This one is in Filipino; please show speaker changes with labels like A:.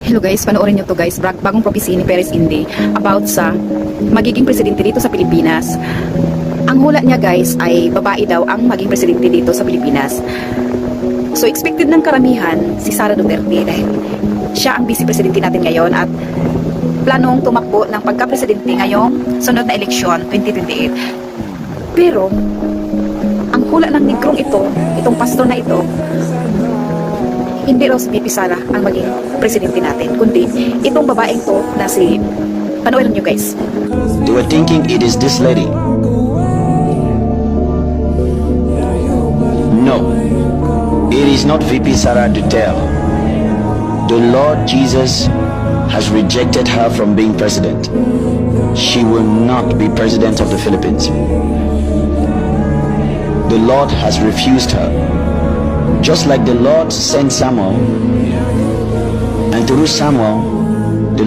A: Hello guys, panoorin nyo to guys, bagong prophecy ni Perez Indi about sa magiging presidente dito sa Pilipinas. Ang hula niya guys ay babae daw ang maging presidente dito sa Pilipinas. So expected ng karamihan si Sara Duterte dahil siya ang vice presidente natin ngayon at planong tumakbo ng pagka-presidente ngayong sunod na eleksyon 2028. Pero ang hula ng negrong ito, itong pastor na ito, hindi raw si VP Sara ang maging presidente natin, kundi itong babaeng to na si, panoorin nyo guys.
B: They were thinking it is this lady. No, it is not VP Sara Duterte. The Lord Jesus has rejected her from being president. She will not be president of the Philippines. The Lord has refused her. Just like the Lord sent Samuel, and through Samuel, the